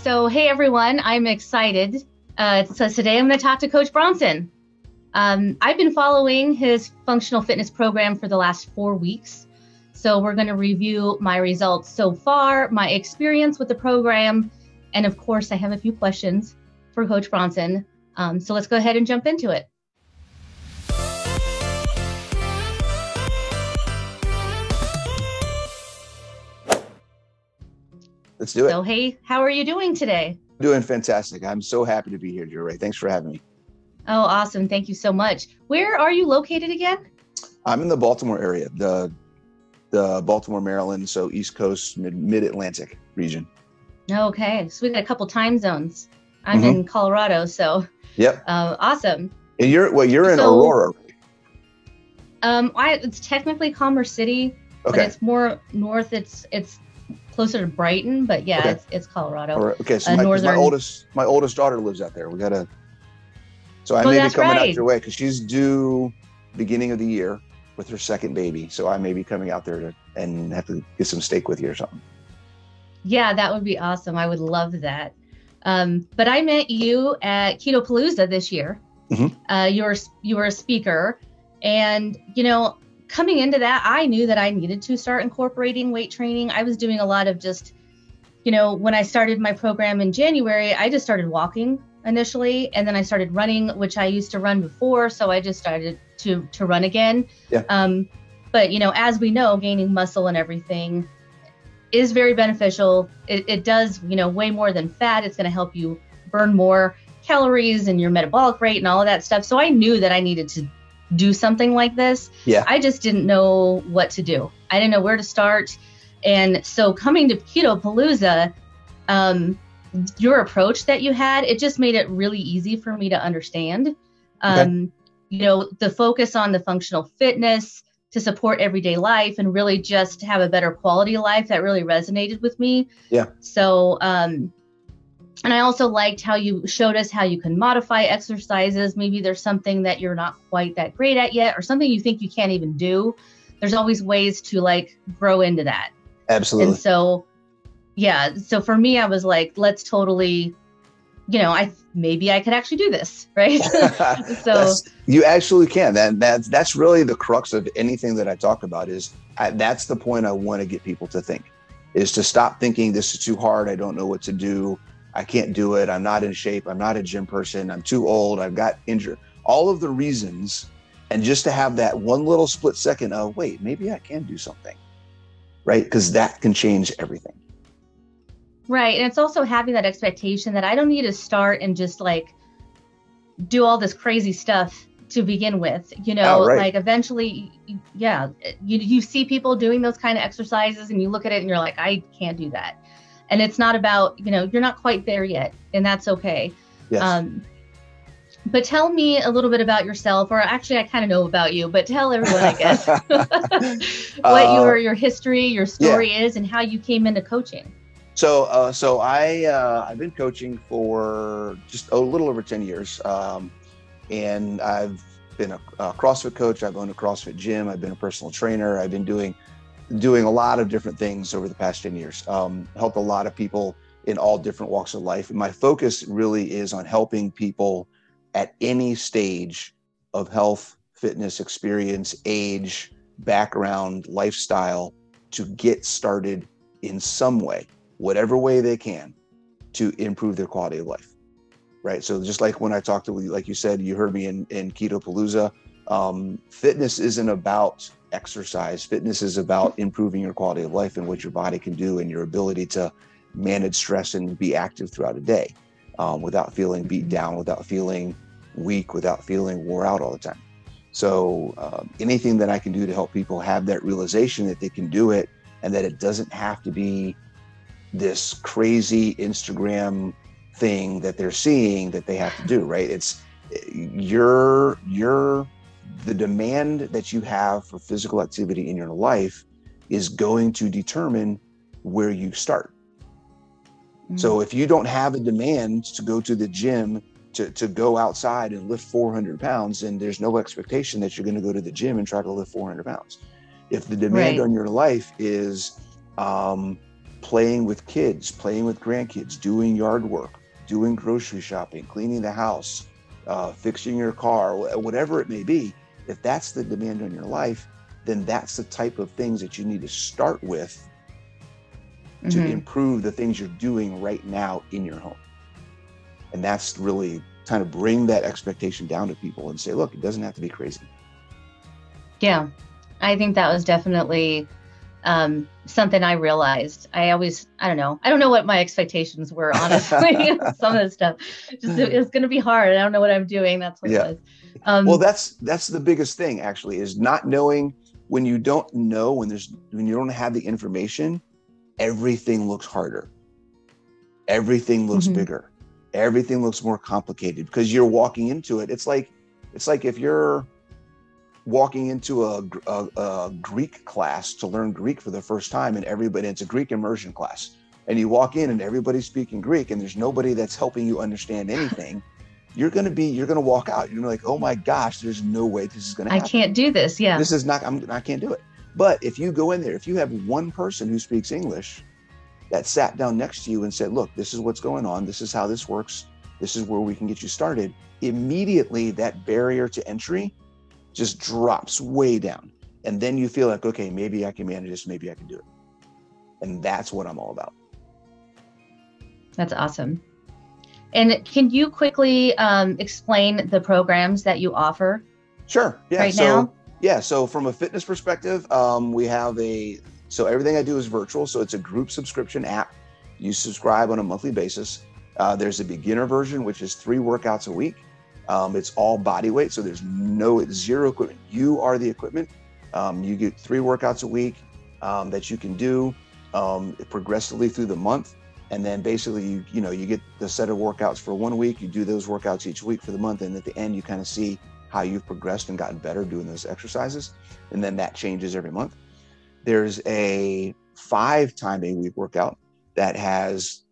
So, hey everyone, I'm excited. So today I'm going to talk to Coach Bronson. I've been following his functional fitness program for the last 4 weeks. So we're going to review my results so far, my experience with the program, and of course I have a few questions for Coach Bronson. So let's go ahead and jump into it. Let's do it. So, hey, how are you doing today? Doing fantastic. I'm so happy to be here, Joe Ray. Thanks for having me. Oh, awesome. Thank you so much. Where are you located again? I'm in the Baltimore area, the Baltimore, Maryland, so East Coast, mid-Atlantic region. Okay. So we got a couple time zones. I'm in Colorado, so yep. Awesome. And you're in Aurora. It's technically Commerce City, but it's more north. It's closer to Brighton, but yeah, okay. it's Colorado. All right. Okay, so my oldest daughter lives out there. So I may be coming out your way because she's due beginning of the year with her second baby. So I may be coming out there and have to get some steak with you or something. Yeah, that would be awesome. I would love that. But I met you at Ketopalooza this year. You were a speaker, and coming into that, I knew that I needed to start incorporating weight training. I was doing a lot of just, when I started my program in January, I just started walking initially, and then I started running, which I used to run before. So I just started to run again. Yeah. But, as we know, gaining muscle and everything is very beneficial. It does, way more than fat. It's going to help you burn more calories and your metabolic rate and all of that stuff. So I knew that I needed to do something like this. Yeah. I just didn't know what to do. I didn't know where to start. And so coming to Ketopalooza, your approach that you had, it just made it really easy for me to understand. The focus on the functional fitness to support everyday life and really just have a better quality of life, that really resonated with me. Yeah. So, and I also liked how you showed us how you can modify exercises. Maybe there's something that you're not quite that great at yet, or something you think you can't even do. There's always ways to grow into that. Absolutely. And so, yeah. So for me, I was like, let's totally, maybe I could actually do this, right? So you actually can. That's really the crux of anything that I talk about. That's the point I want to get people to think, is to stop thinking this is too hard. I don't know what to do. I can't do it. I'm not in shape. I'm not a gym person. I'm too old. I've got injured. All of the reasons, and just to have that one little split second of, wait, maybe I can do something, right? Because that can change everything. Right. And it's also having that expectation that I don't need to start and just do all this crazy stuff to begin with, right. Eventually, yeah, you see people doing those kind of exercises and you look at it and you're like, I can't do that. And it's not about, you're not quite there yet, and that's okay. Yes. But tell me a little bit about yourself, or actually I kind of know about you, but tell everyone, I guess, what your history, your story is, and how you came into coaching. So I've been coaching for just a little over 10 years. And I've been a CrossFit coach. I've owned a CrossFit gym. I've been a personal trainer. I've been doing a lot of different things over the past 10 years. Helped a lot of people in all different walks of life. And my focus really is on helping people at any stage of health, fitness, experience, age, background, lifestyle, to get started in some way, whatever way they can, to improve their quality of life. Right. So just like when I talked to you, like you said, you heard me in Ketopalooza, fitness isn't about exercise. Fitness is about improving your quality of life and what your body can do and your ability to manage stress and be active throughout a day without feeling beat down, without feeling weak, without feeling wore out all the time. So anything that I can do to help people have that realization that they can do it and that it doesn't have to be this crazy Instagram thing that they're seeing that they have to do, right? It's the demand that you have for physical activity in your life is going to determine where you start. So if you don't have a demand to go to the gym, to go outside and lift 400 pounds, then there's no expectation that you're going to go to the gym and try to lift 400 pounds. If the demand on your life is playing with kids, playing with grandkids, doing yard work, doing grocery shopping, cleaning the house, fixing your car, whatever it may be. If that's the demand on your life, then that's the type of things that you need to start with to improve the things you're doing right now in your home. And that's really kind of bring that expectation down to people and say, look, it doesn't have to be crazy. Yeah, I think that was definitely something I realized. I don't know what my expectations were, honestly. Some of the stuff, it's going to be hard. I don't know what I'm doing. That's what it was. Well, that's the biggest thing, actually, is not knowing. When you don't know, when you don't have the information, everything looks harder. Everything looks bigger. Everything looks more complicated because you're walking into it. It's like if you're walking into a Greek class to learn Greek for the first time, and it's a Greek immersion class, and you walk in and everybody's speaking Greek and there's nobody that's helping you understand anything. You're going to walk out. You're like, oh my gosh, there's no way this is going to happen. I can't do this. Yeah. This is not, I can't do it. But if you go in there, if you have one person who speaks English that sat down next to you and said, look, this is what's going on. This is how this works. This is where we can get you started. Immediately that barrier to entry just drops way down. And then you feel like, okay, maybe I can manage this. Maybe I can do it. And that's what I'm all about. That's awesome. And can you quickly explain the programs that you offer? Sure. Yeah. Right now? Yeah. So from a fitness perspective, we have so everything I do is virtual. So it's a group subscription app. You subscribe on a monthly basis. There's a beginner version, which is 3 workouts a week. It's all body weight. So there's zero equipment. You are the equipment. You get 3 workouts a week that you can do progressively through the month. And then basically, you get the set of workouts for 1 week. You do those workouts each week for the month. And at the end, you kind of see how you've progressed and gotten better doing those exercises. And then that changes every month. There's a 5-time-a-week workout that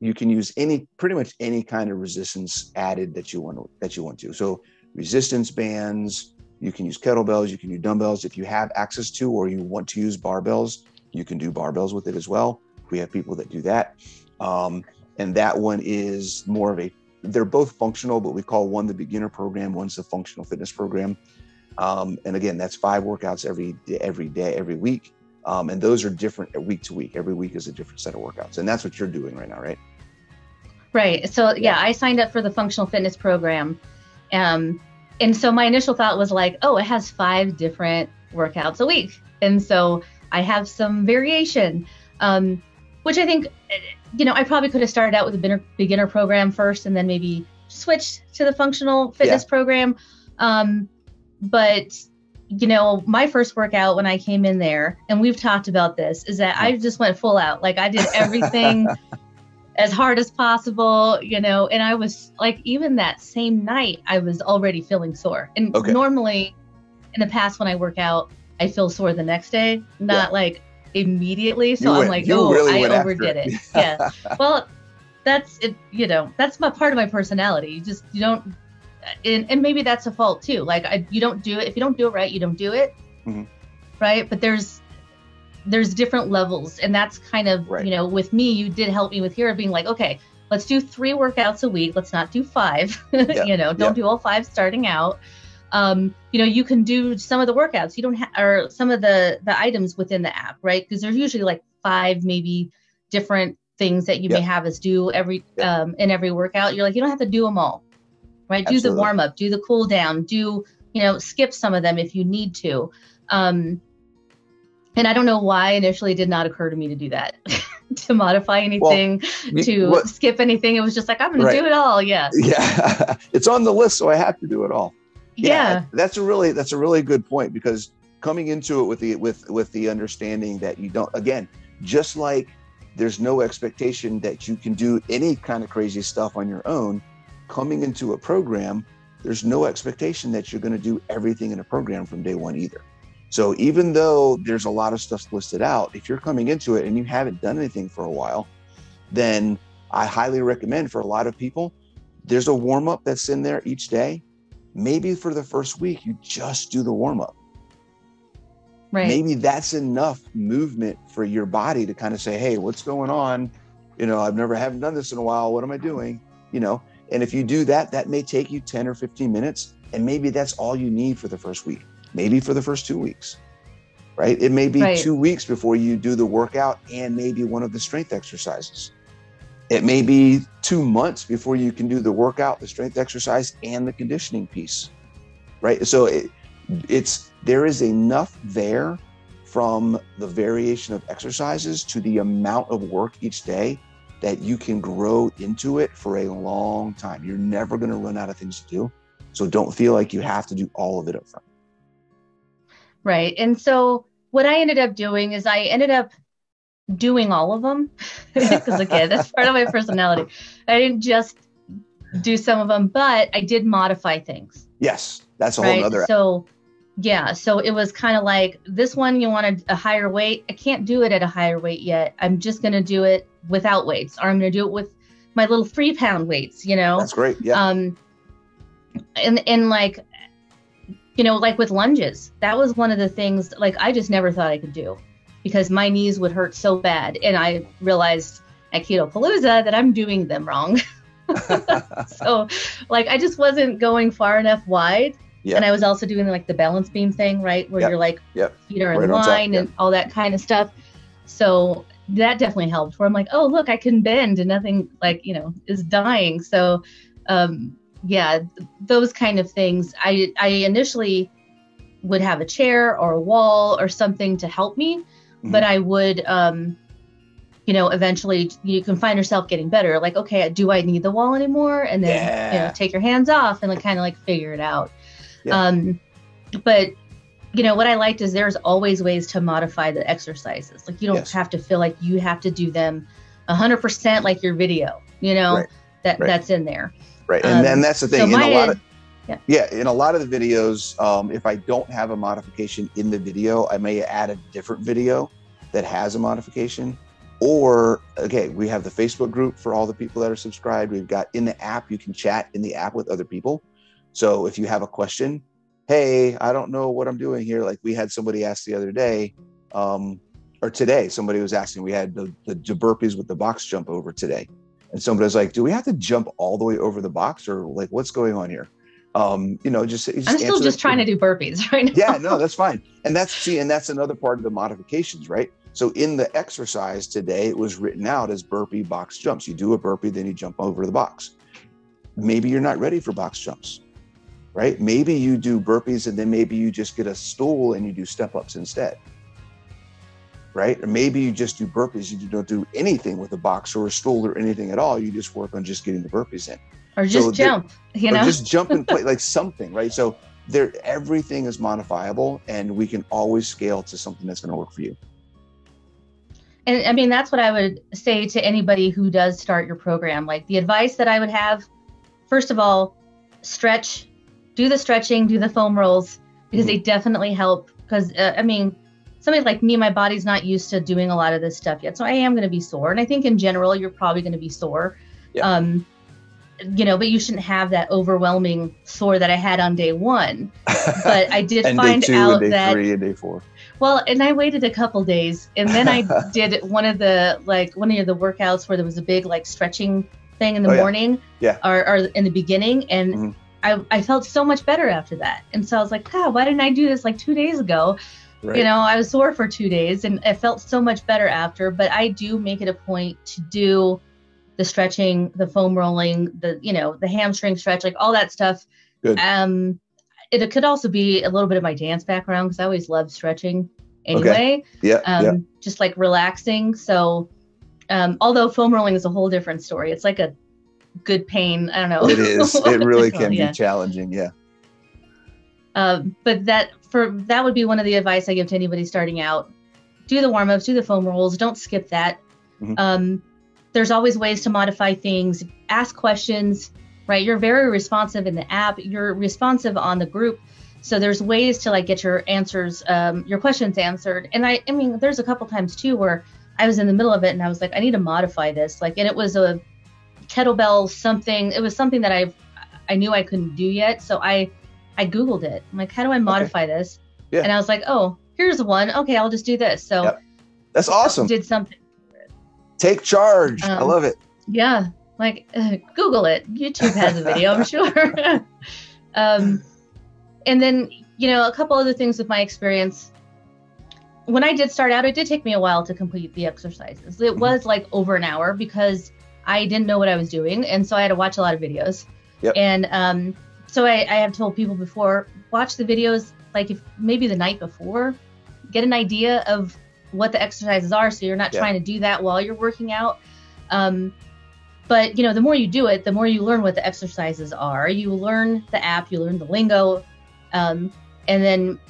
you can use pretty much any kind of resistance added that you want to. So resistance bands, you can use kettlebells, you can use dumbbells. If you have access to, or you want to use barbells, you can do barbells with it as well. We have people that do that. And that one is they're both functional, but we call one the beginner program, one's the functional fitness program. And again, that's 5 workouts every day, every week. And those are different week to week. Every week is a different set of workouts. And that's what you're doing right now, right? Right. So yeah, I signed up for the functional fitness program. And so my initial thought was like, oh, it has 5 different workouts a week. And so I have some variation, which I think, I probably could have started out with a beginner program first and then maybe switched to the functional fitness program. But my first workout when I came in there, and we've talked about this, is that I just went full out. Like I did everything as hard as possible, and I was like, even that same night, I was already feeling sore. And normally in the past, when I work out, I feel sore the next day, not like immediately. So I'm like, I overdid it. Yeah. Well, that's it. That's part of my personality. You don't, and maybe that's a fault too. Like you don't do it. If you don't do it right, you don't do it. Mm-hmm. Right. But there's different levels. And that's kind of, with me, you did help me with here being like, okay, let's do 3 workouts a week. Let's not do 5, don't do all 5 starting out. You can do some of the workouts. You don't have, or some of the items within the app, right? Because there's usually like 5, maybe different things that you may have us do in every workout. You're like, you don't have to do them all, right? Absolutely. Do the warm up, do the cool down, skip some of them if you need to. And I don't know why initially it did not occur to me to do that, to modify anything, skip anything. It was just like, I'm going to do it all. Yeah. Yeah. It's on the list, so I have to do it all. Yeah. That's a really good point, because coming into it with the understanding that you don't, again, just like there's no expectation that you can do any kind of crazy stuff on your own, coming into a program, there's no expectation that you're going to do everything in a program from day one either. So even though there's a lot of stuff listed out, if you're coming into it and you haven't done anything for a while, then I highly recommend, for a lot of people, there's a warm-up that's in there each day. Maybe for the first week, you just do the warm-up. Right. Maybe that's enough movement for your body to kind of say, hey, what's going on? Haven't done this in a while. What am I doing? And if you do that, that may take you 10 or 15 minutes. And maybe that's all you need for the first week, maybe for the first 2 weeks, right? It may be 2 weeks before you do the workout and maybe one of the strength exercises. It may be 2 months before you can do the workout, the strength exercise, and the conditioning piece, right? So there is enough there from the variation of exercises to the amount of work each day that you can grow into it for a long time. You're never going to run out of things to do. So don't feel like you have to do all of it up front. Right. And so what I ended up doing is I ended up doing all of them because again, that's part of my personality. I didn't just do some of them, but I did modify things. Yes. That's a whole nother. So yeah. So it was kind of like this one, you wanted a higher weight. I can't do it at a higher weight yet. I'm just going to do it without weights, or I'm going to do it with my little 3-pound weights, That's great. Yeah. And like, like with lunges, that was one of the things like I just never thought I could do because my knees would hurt so bad. And I realized at Ketopalooza that I'm doing them wrong. So like, I just wasn't going far enough wide. Yeah. And I was also doing like the balance beam thing, right? Where you're like, feet are in line and all that kind of stuff. So that definitely helped where I'm like, oh, look, I can bend and nothing like, is dying. So, yeah, those kind of things. I initially would have a chair or a wall or something to help me, but I would, eventually you can find yourself getting better. Like, okay, do I need the wall anymore? And then, take your hands off and like kind of like figure it out. Yeah. But what I liked is there's always ways to modify the exercises. Like you don't have to feel like you have to do them 100% like your video, that's in there. Right. And then that's the thing. So in a lot of the videos, if I don't have a modification in the video, I may add a different video that has a modification. Or, okay, we have the Facebook group for all the people that are subscribed. We've got in the app, you can chat in the app with other people. So if you have a question, hey, I don't know what I'm doing here. Like we had somebody ask the other day, or today, somebody was asking, we had the burpees with the box jump over today. And somebody was like, do we have to jump all the way over the box or like, what's going on here? I'm still just trying to do burpees right now. Yeah, no, that's fine. And that's another part of the modifications, right? So in the exercise today, it was written out as burpee box jumps. You do a burpee, then you jump over the box. Maybe you're not ready for box jumps, right? Maybe you do burpees and then maybe you just get a stool and you do step ups instead. Right? Or maybe you just do burpees. You don't do anything with a box or a stool or anything at all. You just work on just getting the burpees in. Or just jump, Or just jump and play like something, right? So everything is modifiable and we can always scale to something that's going to work for you. And I mean, that's what I would say to anybody who does start your program. Like the advice that I would have, first of all, stretch, do the stretching, do the foam rolls, because they definitely help. Because somebody like me, my body's not used to doing a lot of this stuff yet. So I am going to be sore. And I think in general, you're probably going to be sore. Yeah. But you shouldn't have that overwhelming sore that I had on day one. But I did find day 2, out and day that 3 and day 4. Well, and I waited a couple days and then I did one of the workouts where there was a big like stretching thing in the morning or in the beginning. And I felt so much better after that. And so I was like, God, why didn't I do this like 2 days ago? Right. I was sore for 2 days and I felt so much better after, but I do make it a point to do the stretching, the foam rolling, the hamstring stretch, like all that stuff. Good. It could also be a little bit of my dance background because I always loved stretching anyway. Okay. Yeah. Just like relaxing. So, although foam rolling is a whole different story. It's like a good pain. I don't know. It is. It really can be challenging. Yeah. But that would be one of the advice I give to anybody starting out. Do the warm-ups, do the foam rolls. Don't skip that. There's always ways to modify things. Ask questions, right? You're very responsive in the app. You're responsive on the group. So there's ways to like get your answers, your questions answered. And I mean, there's a couple times too where I was in the middle of it and I was like, I need to modify this. Like, and it was a kettlebell something. It was something that I knew I couldn't do yet. So I Googled it. I'm like, how do I modify this? Yeah. And I was like, oh, here's one. Okay, I'll just do this. So yep. That's awesome. Did something. Take charge. I love it. Yeah. Like Google it. YouTube has a video, I'm sure. And then, you know, a couple other things with my experience. When I did start out, it did take me a while to complete the exercises. It was like over an hour because I didn't know what I was doing. And so I had to watch a lot of videos. Yep. And so I have told people before, watch the videos, like if maybe the night before, get an idea of what the exercises are. So you're not trying to do that while you're working out. But, you know, the more you do it, the more you learn what the exercises are. You learn the app, you learn the lingo. And then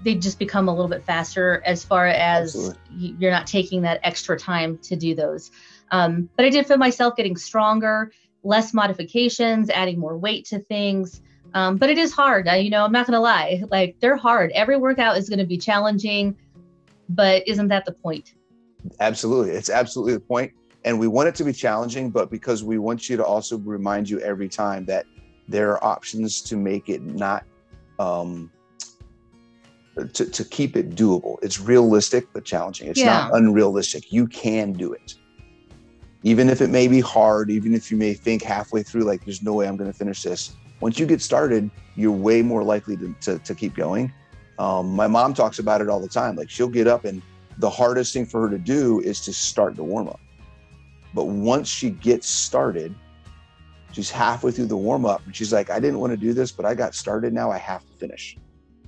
they just become a little bit faster as far as you're not taking that extra time to do those. But I did feel myself getting stronger, less modifications, adding more weight to things. But it is hard. You know, I'm not going to lie. Like, they're hard. Every workout is going to be challenging, but isn't that the point? Absolutely. It's absolutely the point. And we want it to be challenging, but because we want you to also remind you every time that there are options to make it not, to keep it doable. It's realistic, but challenging. It's not unrealistic. You can do it. Even if it may be hard, even if you may think halfway through, like, there's no way I'm going to finish this. Once you get started, you're way more likely to keep going. My mom talks about it all the time. Like, she'll get up and the hardest thing for her to do is to start the warm up. But once she gets started, she's halfway through the warm up and she's like, I didn't want to do this, but I got started. Now I have to finish.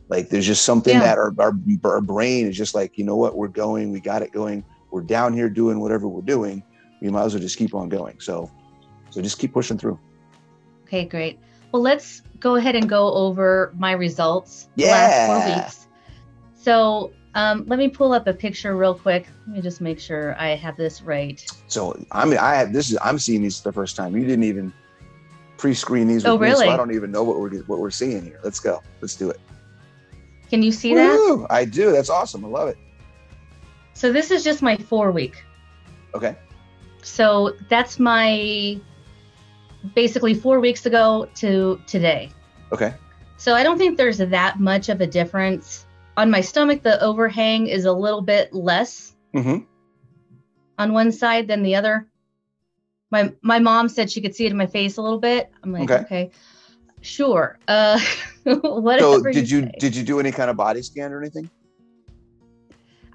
Like, there's just something that our brain is just like, you know what, we're going, we got it going. We're down here doing whatever we're doing. We might as well just keep on going. So just keep pushing through. Okay, great. Well, let's go ahead and go over my results the last 4 weeks. So let me pull up a picture real quick. Let me just make sure I have this right. So I'm seeing these the first time. You didn't even pre-screen these with me, so I don't even know what we're seeing here. Let's go. Let's do it. Can you see that? I do. That's awesome. I love it. So this is just my 4 week. Okay. So that's my basically 4 weeks ago to today. Okay. So I don't think there's that much of a difference. On my stomach, the overhang is a little bit less on one side than the other. My mom said she could see it in my face a little bit. I'm like, okay. Sure. Whatever. So did you do any kind of body scan or anything?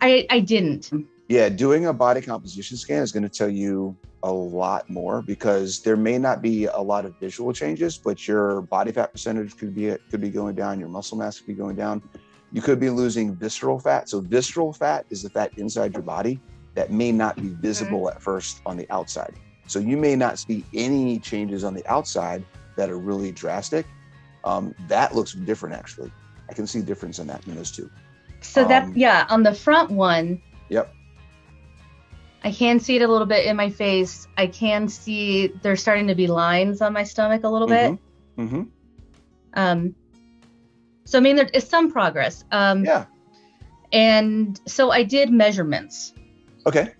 I didn't. Yeah, doing a body composition scan is going to tell you a lot more because there may not be a lot of visual changes, but your body fat percentage could be going down, your muscle mass could be going down. You could be losing visceral fat. So visceral fat is the fat inside your body that may not be visible at first on the outside. So you may not see any changes on the outside that are really drastic. That looks different, actually. I can see difference in those two. So on the front one. Yep. I can see it a little bit in my face. I can see there's starting to be lines on my stomach a little bit. So, I mean, there is some progress. And so I did measurements. Okay.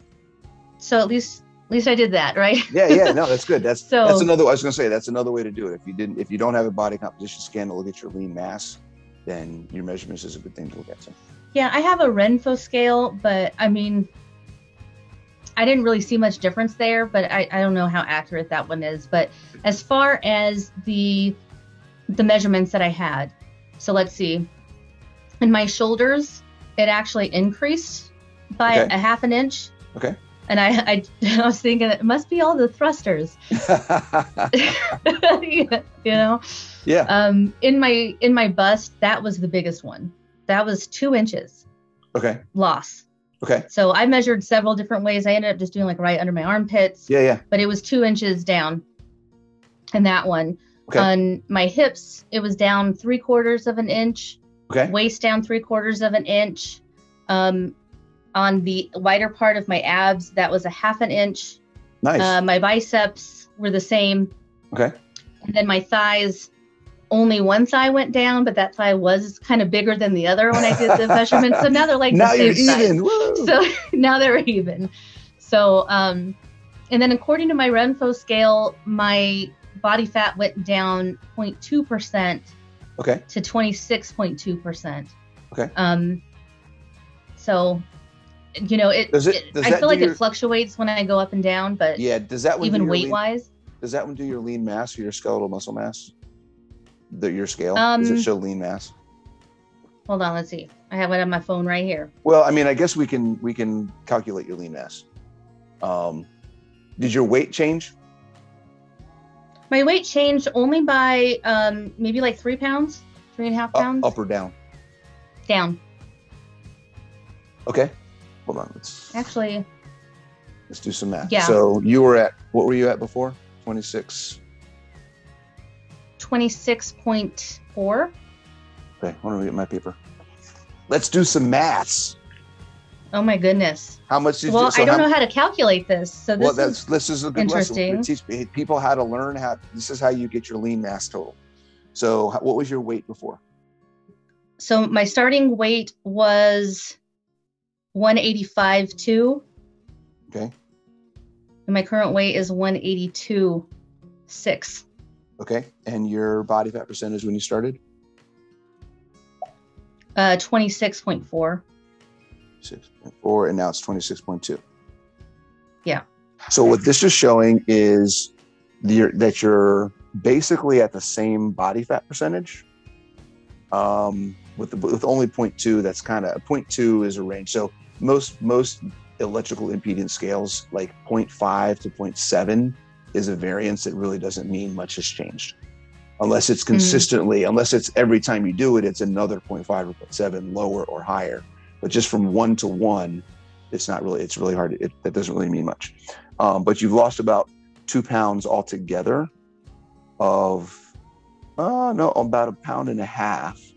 So at least I did that, right? Yeah. No, that's good. That's another. I was going to say that's another way to do it. If you don't have a body composition scan to look at your lean mass, then your measurements is a good thing to look at. So. Yeah, I have a Renpho scale, but I mean, I didn't really see much difference there. But I don't know how accurate that one is. But as far as the measurements that I had. So let's see. In my shoulders, it actually increased by a half an inch. Okay. And I was thinking it must be all the thrusters. You know? Yeah. In my bust, that was the biggest one. That was 2 inches. Okay. Loss. Okay. So I measured several different ways. I ended up just doing like right under my armpits. Yeah. But it was 2 inches down in that one. Okay. On my hips, it was down 3/4 of an inch. Okay. Waist down 3/4 of an inch. On the wider part of my abs, that was a half an inch. Nice. My biceps were the same. Okay. And then my thighs, only one thigh went down, but that thigh was kind of bigger than the other when I did the measurements. So now they're like now the same you're even. size. So now they're even. So and then according to my Renpho scale, my body fat went down 0.2% okay. to 26.2%. Okay. So, you know, I feel like it fluctuates when I go up and down, but yeah, does that one even weight wise? Does that one do your lean mass or your skeletal muscle mass? Your scale? Does it show lean mass? Hold on, let's see. I have it on my phone right here. Well, I mean, I guess we can calculate your lean mass. Did your weight change? My weight changed only by maybe like 3 pounds, 3.5 pounds. Up or down? Down. Okay. Hold on. Let's do some math. Yeah. So what were you at before? 26. 26.4. Okay, why don't we get my paper? Let's do some maths. Oh my goodness. How much did I don't know how to calculate this. So this is a good interesting. lesson. We teach people how to learn this is how you get your lean mass total. So what was your weight before? So my starting weight was 185.2. Okay. And my current weight is 182.6. Okay. And your body fat percentage when you started? 26.4. 6.4, and now it's 26.2. Yeah. So what this is showing is that you're basically at the same body fat percentage. With only 0.2, that's kind of 0.2 is a range. So most electrical impedance scales, like 0.5 to 0.7, is a variance that really doesn't mean much has changed, unless it's consistently, unless it's every time you do it, it's another 0.5 or 0.7 lower or higher. But just from 1 to 1, it's really hard. That doesn't really mean much. But you've lost about 2 pounds altogether of, about 1.5 pounds.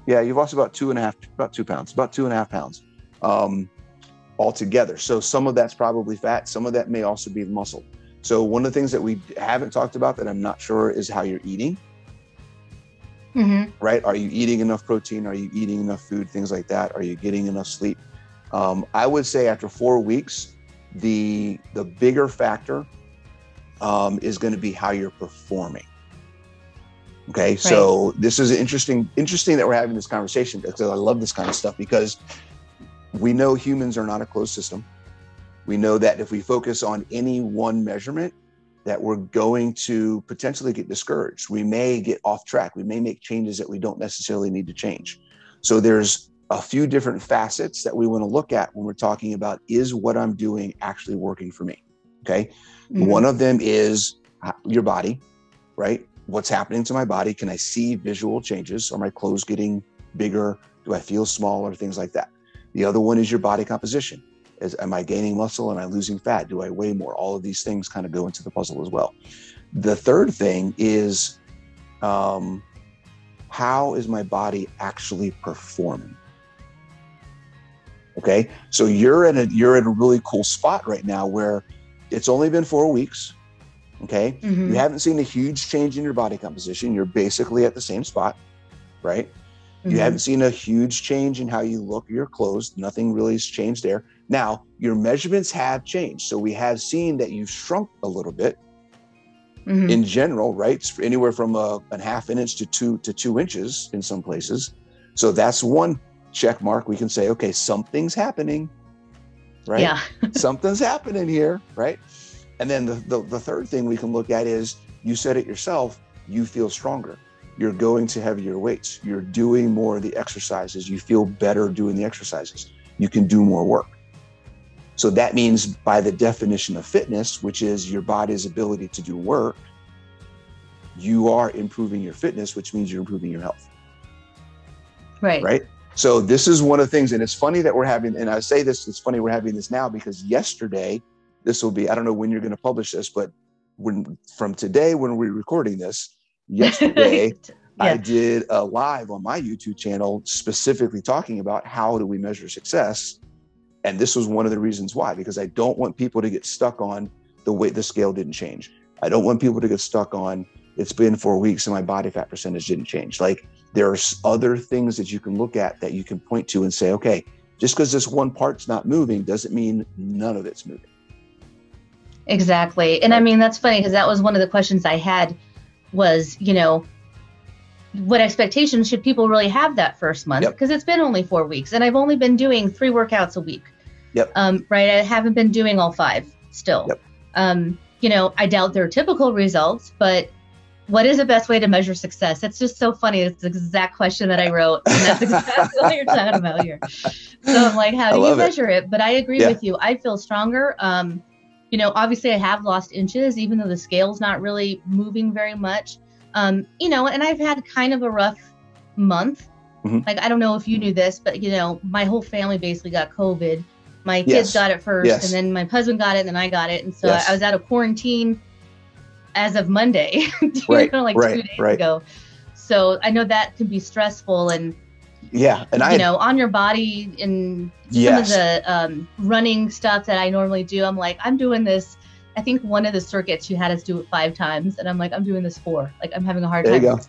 Yeah, you've lost about 2 pounds altogether. So some of that's probably fat. Some of that may also be muscle. So one of the things that we haven't talked about that I'm not sure is how you're eating. Mm-hmm. Right? Are you eating enough protein? Are you eating enough food? Things like that. Are you getting enough sleep? I would say after 4 weeks, the bigger factor is going to be how you're performing. Okay, right. So this is interesting that we're having this conversation, because I love this kind of stuff, because we know humans are not a closed system. We know that if we focus on any one measurement, that we're going to potentially get discouraged. We may get off track. We may make changes that we don't necessarily need to change. So there's a few different facets that we want to look at when we're talking about, is what I'm doing actually working for me? Okay. Mm-hmm. One of them is your body, right? What's happening to my body? Can I see visual changes? Are my clothes getting bigger? Do I feel smaller? Things like that. The other one is your body composition. Am I gaining muscle? Am I losing fat? Do I weigh more? All of these things kind of go into the puzzle as well. The third thing is, how is my body actually performing? Okay, so you're in a really cool spot right now where it's only been 4 weeks. Okay, mm-hmm. You haven't seen a huge change in your body composition. You're basically at the same spot, right? Mm-hmm. You haven't seen a huge change in how you look, your clothes. Nothing really has changed there. Now, your measurements have changed. So we have seen that you've shrunk a little bit, mm-hmm. in general, right? It's anywhere from a half an inch to 2 inches in some places. So that's one check mark. We can say, okay, something's happening, right? Yeah. Something's happening here, right? And then the third thing we can look at is, you said it yourself, you feel stronger. You're going to heavier weights. You're doing more of the exercises. You feel better doing the exercises. You can do more work. So that means, by the definition of fitness, which is your body's ability to do work, you are improving your fitness, which means you're improving your health. Right. Right. So this is one of the things, and it's funny that we're having, and I say this, it's funny we're having this now, because yesterday, this will be, I don't know when you're going to publish this, but from today, when we're recording this, yesterday, yeah. I did a live on my YouTube channel specifically talking about how do we measure success. And this was one of the reasons why, because I don't want people to get stuck on the way the scale didn't change. I don't want people to get stuck on, it's been 4 weeks and my body fat percentage didn't change. Like, there's other things that you can look at that you can point to and say, okay, just because this one part's not moving doesn't mean none of it's moving. Exactly. And right. I mean, that's funny, because that was one of the questions I had was, what expectations should people really have that first month? Because it's been only 4 weeks and I've only been doing 3 workouts a week. Right. I haven't been doing all 5 still. You know, I doubt they're typical results, but what is the best way to measure success? It's just so funny. It's the exact question that I wrote. And that's exactly what you're talking about here. So I'm like, how do you measure it? But I agree with you. I feel stronger. You know, obviously I have lost inches, even though the scale's not really moving very much. You know, and I've had kind of a rough month. Like, I don't know if you knew this, but, you know, my whole family basically got COVID. My kids got it first, and then my husband got it, and then I got it. And so I was out of quarantine as of Monday, like 2 days ago. So I know that can be stressful and, you know, on your body and some of the running stuff that I normally do. I'm like, I'm doing this. I think one of the circuits you had us do it 5 times. And I'm like, I'm doing this 4. Like, I'm having a hard time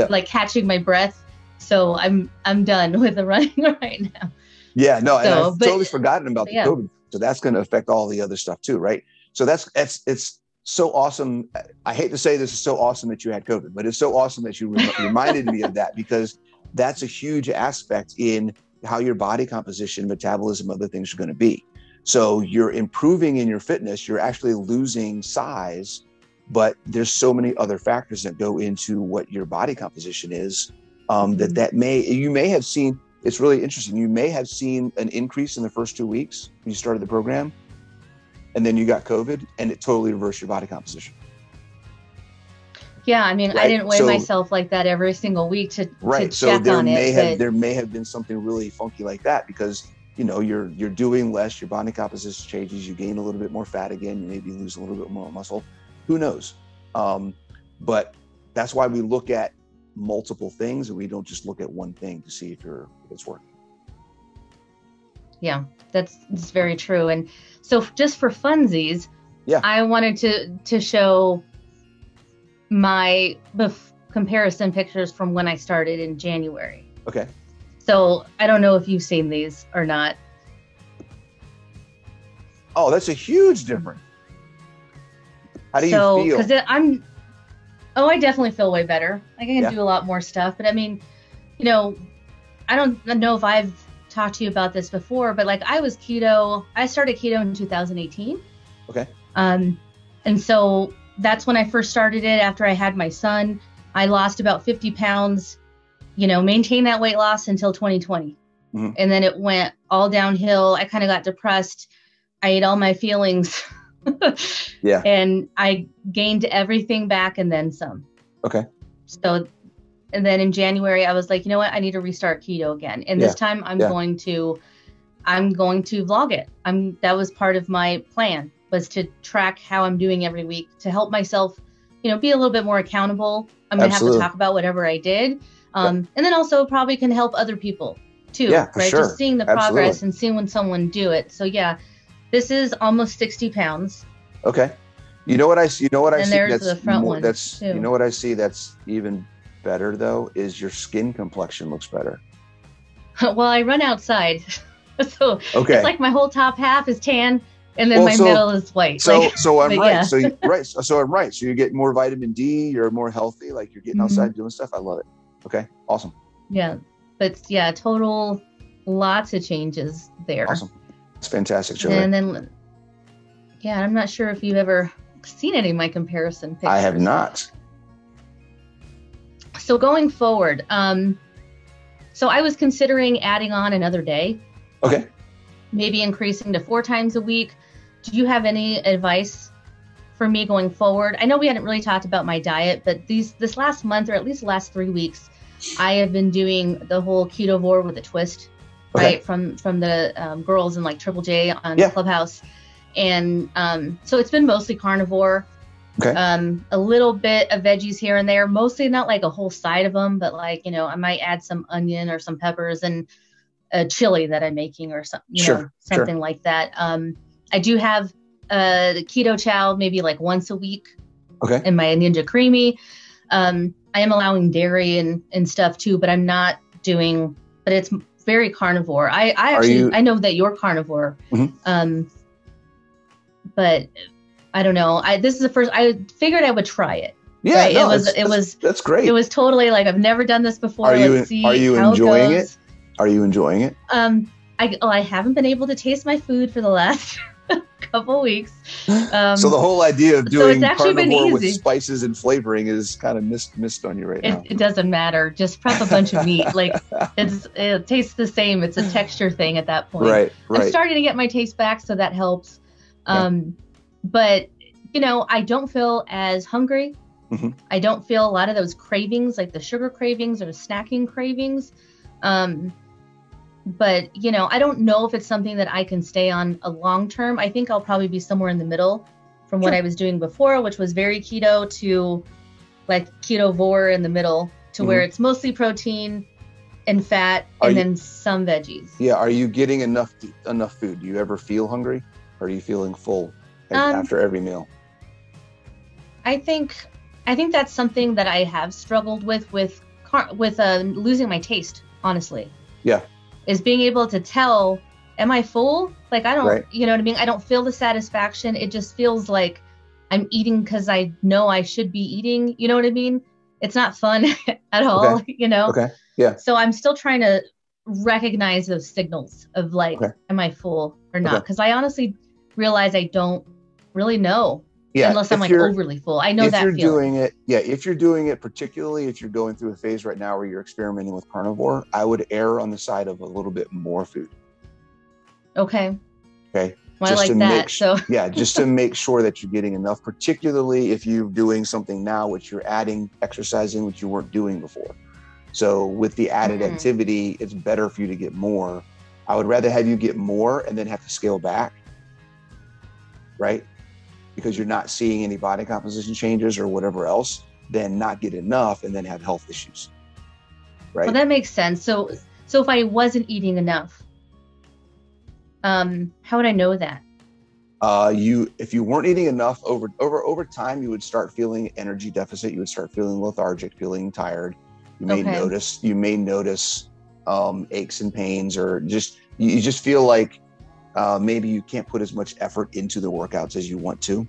like catching my breath. So I'm done with the running right now. Yeah, no, and I've totally forgotten about the COVID. So that's going to affect all the other stuff too, right? So it's so awesome. I hate to say this is so awesome that you had COVID, but it's so awesome that you reminded me of that, because that's a huge aspect in how your body composition, metabolism, other things are going to be. So you're improving in your fitness, you're actually losing size, but there's so many other factors that go into what your body composition is, you may have seen. It's really interesting. You may have seen an increase in the first 2 weeks when you started the program, and then you got COVID and it totally reversed your body composition. Yeah. I mean, I didn't weigh myself like that every single week to check on it. There may have been something really funky like that, because, you know, you're doing less, your body composition changes, you gain a little bit more fat again, you maybe lose a little bit more muscle, who knows? But that's why we look at multiple things, and we don't just look at one thing to see if it's working. Yeah, that's very true. And so just for funsies, I wanted to show my comparison pictures from when I started in January. Okay. So I don't know if you've seen these or not. Oh, that's a huge difference. How do you feel? Because I definitely feel way better. Like, I can do a lot more stuff. But I mean, you know, I don't know if I've talked to you about this before, but like, I started keto in 2018. Okay. And so that's when I first started it after I had my son. I lost about 50 pounds, you know, maintained that weight loss until 2020. And then it went all downhill. I kind of got depressed. I ate all my feelings. And I gained everything back and then some. Okay. So, and then in January, I was like, you know what? I need to restart keto again. And this time I'm going to vlog it. That was part of my plan, was to track how I'm doing every week to help myself, you know, be a little bit more accountable. I'm going to have to talk about whatever I did. And then also probably can help other people too, right? Sure. Just seeing the progress and seeing when someone do it. So this is almost 60 pounds. Okay. You know what I see? And there's the front one. You know what I see that's even better though, is your skin complexion looks better. Well, I run outside. So it's like my whole top half is tan and then my middle is white. So I'm right. So I'm right. So you get more vitamin D, you're more healthy, like you're getting outside doing stuff. I love it. Okay. Awesome. Yeah. But total lots of changes there. Awesome. It's fantastic, Joey. And then, I'm not sure if you've ever seen any of my comparison pictures. I have not. So going forward, so I was considering adding on another day. Okay. Maybe increasing to 4 times a week. Do you have any advice for me going forward? I know we hadn't really talked about my diet, but this last month, or at least the last 3 weeks, I have been doing the whole Ketovore with a twist. Right, from the girls in like Triple J on Clubhouse, and so it's been mostly carnivore. Okay. A little bit of veggies here and there, mostly not like a whole side of them, but like, you know, I might add some onion or some peppers and a chili that I'm making or something, something like that. I do have the keto chow maybe like once a week. Okay. In my Ninja Creamy. I am allowing dairy and stuff too, but I'm not doing. But it's very carnivore. I know that you're carnivore, but I don't know. This is the first. I figured I would try it. Yeah, right? no, that's great. It was totally like, I've never done this before. Are you how enjoying it it? Are you enjoying it? I haven't been able to taste my food for the last couple weeks. So the whole idea of doing carnivore with easy. Spices and flavoring is kind of missed on you right now. It doesn't matter. Just prep a bunch of meat. Like it tastes the same. It's a texture thing at that point. Right. I'm starting to get my taste back, so that helps. But I don't feel as hungry. Mm-hmm. I don't feel a lot of those cravings, like the sugar cravings or the snacking cravings. But, I don't know if it's something that I can stay on a long term. I think I'll probably be somewhere in the middle from what I was doing before, which was very keto, to like Ketovore in the middle, to where it's mostly protein and fat and then some veggies. Yeah. Are you getting enough food? Do you ever feel hungry? Or are you feeling full after every meal? I think that's something that I have struggled with losing my taste, honestly. Yeah. Is being able to tell, am I full? Like, I don't, you know what I mean? I don't feel the satisfaction. It just feels like I'm eating because I know I should be eating. You know what I mean? It's not fun at all, Okay. Yeah. So I'm still trying to recognize those signals of like, am I full or not? Because I honestly realize I don't really know. Yeah, unless I'm like overly full. I know that feeling. If you're doing it, particularly if you're going through a phase right now where you're experimenting with carnivore, I would err on the side of a little bit more food. Okay. Well, I like that. Just to make sure that you're getting enough, particularly if you're doing something now, which you're adding exercising, which you weren't doing before. So with the added activity, it's better for you to get more. I would rather have you get more and then have to scale back, right? Because you're not seeing any body composition changes or whatever else, then not get enough and then have health issues, right? Well, that makes sense. So if I wasn't eating enough, how would I know that? If you weren't eating enough over time, you would start feeling energy deficit. You would start feeling lethargic, feeling tired. You may notice aches and pains, or you just feel like maybe you can't put as much effort into the workouts as you want to,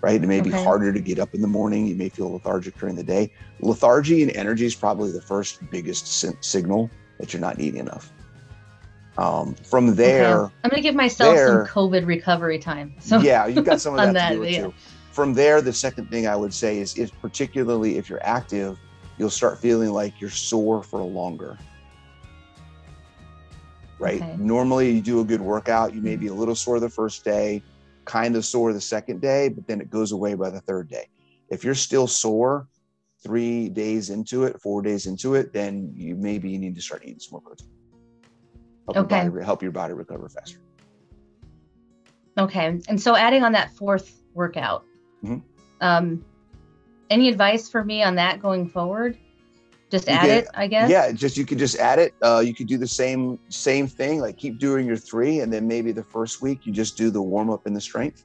right? It may be harder to get up in the morning. You may feel lethargic during the day. Lethargy and energy is probably the first biggest signal that you're not eating enough. From there, I'm going to give myself some COVID recovery time. So yeah, you've got some of that to do it too. From there, the second thing I would say is particularly if you're active, you'll start feeling like you're sore for longer. Right? Normally you do a good workout, you may be a little sore the first day, kind of sore the second day, but then it goes away by the third day. If you're still sore 3 days into it, 4 days into it, then you need to start eating some more protein. Help your body recover faster. Okay. And so adding on that fourth workout, any advice for me on that going forward? Just add it, I guess. Yeah, you could just add it. You could do the same thing, like keep doing your 3, and then maybe the first week you just do the warm up and the strength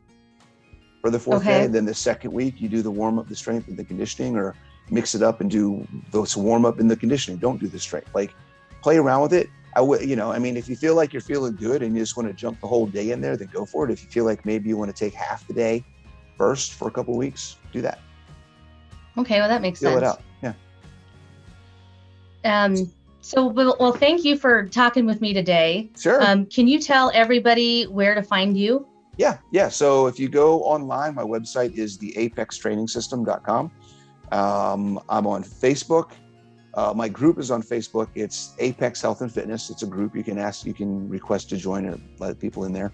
for the fourth day. Then the second week you do the warm up, the strength, and the conditioning, or mix it up and do those warm up and the conditioning. Don't do the strength. Like play around with it. If you feel like you're feeling good and you just want to jump the whole day in there, then go for it. If you feel like maybe you want to take half the day first for a couple of weeks, do that. Okay, well that makes sense. Fill it out. Yeah. Well, thank you for talking with me today. Sure. Can you tell everybody where to find you? Yeah. So if you go online, my website is theapextrainingsystem.com. I'm on Facebook. My group is on Facebook. It's Apex Health and Fitness. It's a group you can request to join and let people in there.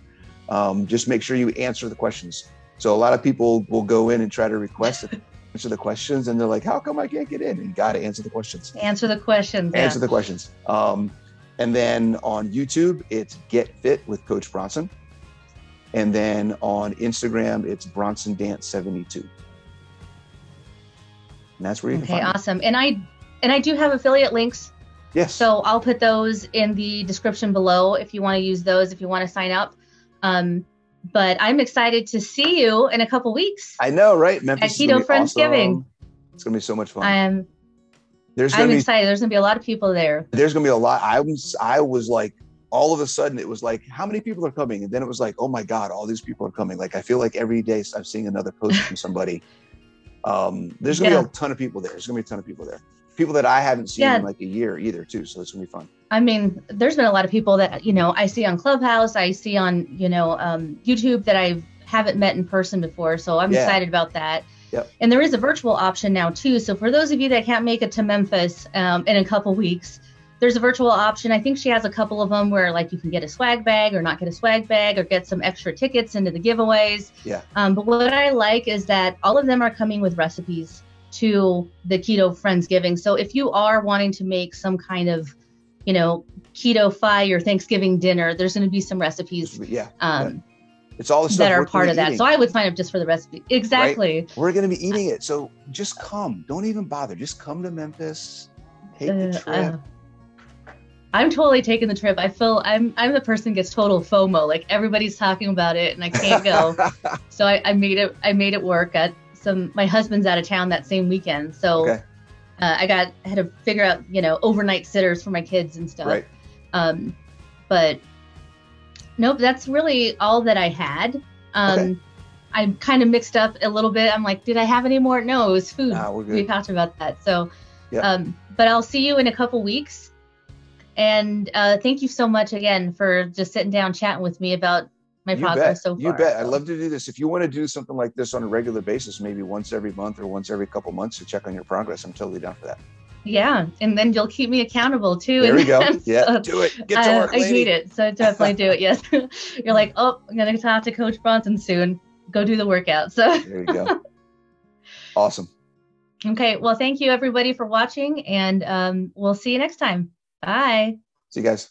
Just make sure you answer the questions. So a lot of people will go in and try to request it. Answer the questions, and they're like, how come I can't get in? And you got to answer the questions. Answer the questions. Answer the questions. And then on YouTube, it's Get Fit with Coach Bronson. And then on Instagram, it's Bronson Dance 72. And that's where you can find me. Awesome. And I do have affiliate links. Yes. So I'll put those in the description below if you want to use those, if you want to sign up. But I'm excited to see you in a couple weeks. I know, right? Memphis at Keto Friendsgiving. Awesome. It's going to be so much fun. I'm excited. There's going to be a lot of people there. There's going to be a lot. I was like, all of a sudden it was like, how many people are coming? And then it was like, oh my God, all these people are coming. Like, I feel like every day I'm seeing another post from somebody. There's going to be a ton of people there. There's going to be a ton of people there. People that I haven't seen in like a year either, too. So it's going to be fun. I mean, there's been a lot of people that, you know, I see on Clubhouse, I see on, you know, YouTube that I haven't met in person before. So I'm excited about that. Yep. And there is a virtual option now, too. So for those of you that can't make it to Memphis in a couple weeks, there's a virtual option. I think she has a couple of them where like you can get a swag bag or not get a swag bag or get some extra tickets into the giveaways. Yeah. But what I like is that all of them are coming with recipes to the Keto Friendsgiving. So if you are wanting to make some kind of, you know, keto-fi or Thanksgiving dinner, there's going to be some recipes. It's all the stuff that are part of that. So I would sign up just for the recipe. Exactly. Right? We're going to be eating it. So just come. Don't even bother. Just come to Memphis. Take the trip. I'm totally taking the trip. I feel I'm the person who gets total FOMO. Like everybody's talking about it and I can't go. So I made it work. My husband's out of town that same weekend. So I had to figure out, you know, overnight sitters for my kids and stuff. Right. But nope, that's really all that I had. I'm kind of mixed up a little bit. I'm like, did I have any more? No, it was food. We're good. We talked about that. So, but I'll see you in a couple weeks. And thank you so much again for just sitting down chatting with me about my progress so far. You bet. I'd love to do this. If you want to do something like this on a regular basis, maybe once every month or once every couple months to check on your progress, I'm totally down for that. Yeah. And then you'll keep me accountable too. There we go. Yeah. Do it. Get to work, lady. I need it. So definitely do it. Yes. You're like, oh, I'm going to talk to Coach Bronson soon. Go do the workout. So there you go. Awesome. Okay. Well, thank you everybody for watching and we'll see you next time. Bye. See you guys.